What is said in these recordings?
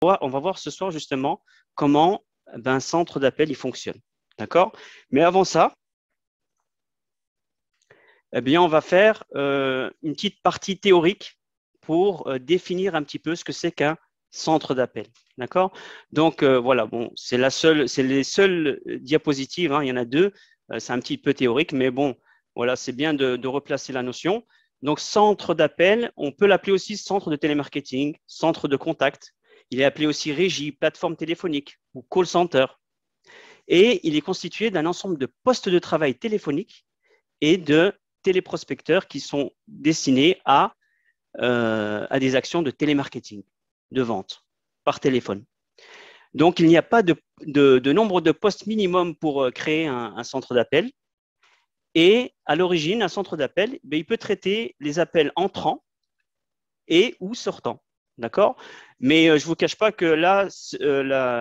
On va voir ce soir justement comment un centre d'appel il fonctionne. D'accord? Mais avant ça, eh bien, on va faire une petite partie théorique pour définir un petit peu ce que c'est qu'un centre d'appel. D'accord? Donc, voilà, bon, c'est les seules diapositives, hein, il y en a deux, c'est un petit peu théorique, mais bon, voilà, c'est bien de replacer la notion. Donc, centre d'appel, on peut l'appeler aussi centre de télémarketing, centre de contact. Il est appelé aussi régie, plateforme téléphonique ou call center. Et il est constitué d'un ensemble de postes de travail téléphoniques et de téléprospecteurs qui sont destinés à des actions de télémarketing, de vente par téléphone. Donc, il n'y a pas de nombre de postes minimum pour créer un centre d'appel. Et à l'origine, un centre d'appel, il peut traiter les appels entrants et ou sortants. D'accord? Mais je ne vous cache pas que là,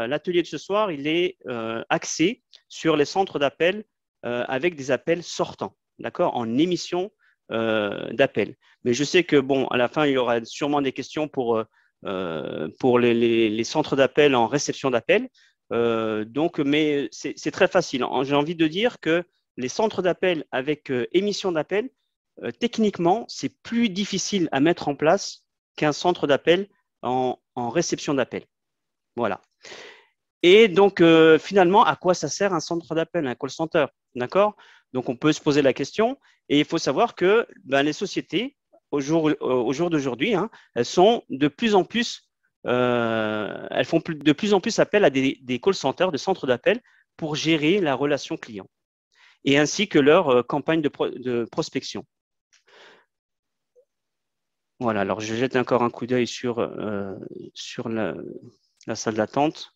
l'atelier de ce soir, il est axé sur les centres d'appel avec des appels sortants, d'accord, en émission d'appel. Mais je sais que, bon, à la fin, il y aura sûrement des questions pour les centres d'appel en réception d'appel. Donc, mais c'est très facile. J'ai envie de dire que les centres d'appel avec émission d'appel, techniquement, c'est plus difficile à mettre en place qu'un centre d'appel en réception d'appel. Voilà. Et donc, finalement, à quoi ça sert un centre d'appel, un call center? D'accord? Donc, on peut se poser la question. Et il faut savoir que les sociétés, au jour d'aujourd'hui, hein, elles sont de plus en plus, elles font de plus en plus appel à des call centers, des centres d'appel pour gérer la relation client et ainsi que leur campagne de prospection. Voilà, alors je jette encore un coup d'œil sur la salle d'attente.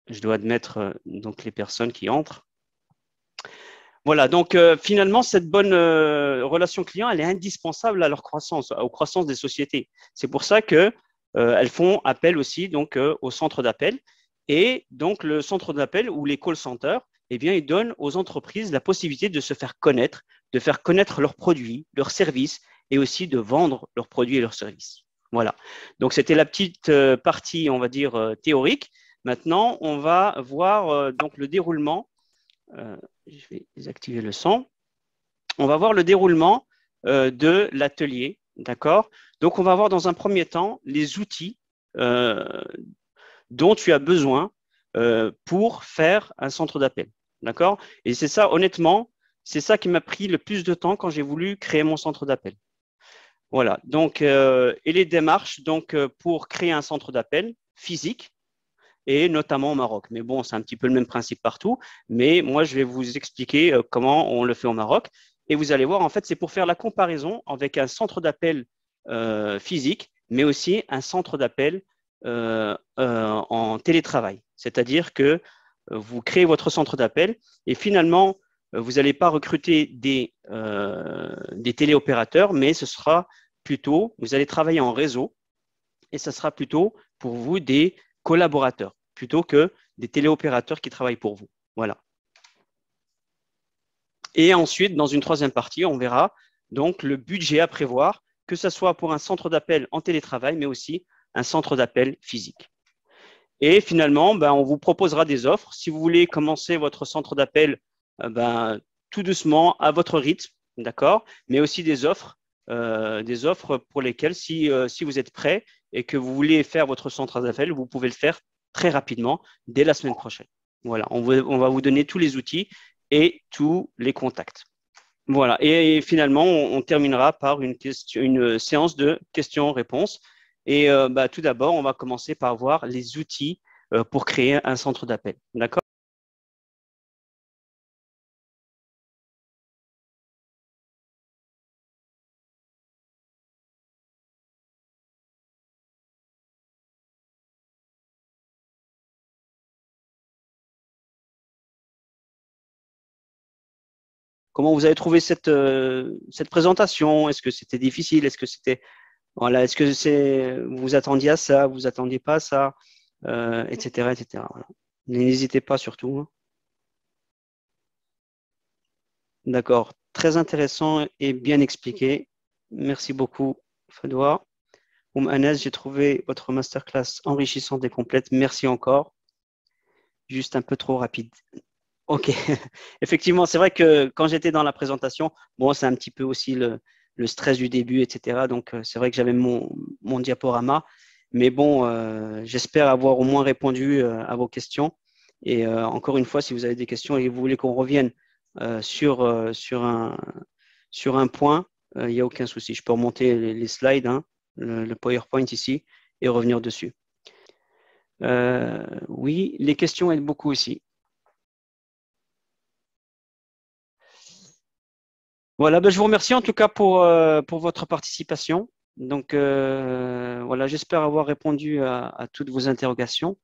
Je dois admettre donc les personnes qui entrent. Voilà, donc finalement, cette bonne relation client, elle est indispensable à leur croissance, aux croissances des sociétés. C'est pour ça que elles font appel aussi donc au centre d'appel. Et donc le centre d'appel ou les call centers, eh bien, ils donnent aux entreprises la possibilité de se faire connaître, de faire connaître leurs produits, leurs services et aussi de vendre leurs produits et leurs services. Voilà. Donc c'était la petite partie, on va dire théorique. Maintenant, on va voir donc le déroulement. Je vais désactiver le son. On va voir le déroulement de l'atelier, d'accord? Donc, on va voir dans un premier temps les outils dont tu as besoin pour faire un centre d'appel, d'accord? Et c'est ça, honnêtement, c'est ça qui m'a pris le plus de temps quand j'ai voulu créer mon centre d'appel. Voilà, donc, et les démarches donc, pour créer un centre d'appel physique, et notamment au Maroc. Mais bon, c'est un petit peu le même principe partout. Mais moi, je vais vous expliquer comment on le fait au Maroc. Et vous allez voir, en fait, c'est pour faire la comparaison avec un centre d'appel physique, mais aussi un centre d'appel en télétravail. C'est-à-dire que vous créez votre centre d'appel et finalement, vous n'allez pas recruter des téléopérateurs, mais ce sera plutôt, vous allez travailler en réseau et ce sera plutôt pour vous des collaborateurs plutôt que des téléopérateurs qui travaillent pour vous. Voilà. Et ensuite, dans une troisième partie, on verra donc le budget à prévoir, que ce soit pour un centre d'appel en télétravail, mais aussi un centre d'appel physique. Et finalement, on vous proposera des offres. Si vous voulez commencer votre centre d'appel tout doucement, à votre rythme, d'accord, mais aussi des offres pour lesquelles, si vous êtes prêt et que vous voulez faire votre centre d'appel, vous pouvez le faire très rapidement, dès la semaine prochaine. Voilà, on va vous donner tous les outils et tous les contacts. Voilà, et finalement, on terminera par une séance de questions-réponses. Et tout d'abord, on va commencer par voir les outils pour créer un centre d'appel. D'accord? Comment vous avez trouvé cette présentation? Est-ce que c'était difficile? Est-ce que c'était voilà, est-ce que vous attendiez à ça, vous attendiez pas à ça, etc., etc. Voilà. N'hésitez pas surtout, hein. D'accord, très intéressant et bien expliqué. Merci beaucoup, Fedwa. Anas, j'ai trouvé votre masterclass enrichissante et complète. Merci encore. Juste un peu trop rapide. Ok. Effectivement, c'est vrai que quand j'étais dans la présentation, bon, c'est un petit peu aussi le stress du début, etc. Donc, c'est vrai que j'avais mon diaporama. Mais bon, j'espère avoir au moins répondu à vos questions. Et encore une fois, si vous avez des questions et vous voulez qu'on revienne sur un point, il n'y a aucun souci. Je peux remonter les slides, hein, le PowerPoint ici, et revenir dessus. Oui, les questions aident beaucoup aussi. Voilà, ben, je vous remercie en tout cas pour votre participation. Donc voilà, j'espère avoir répondu à toutes vos interrogations.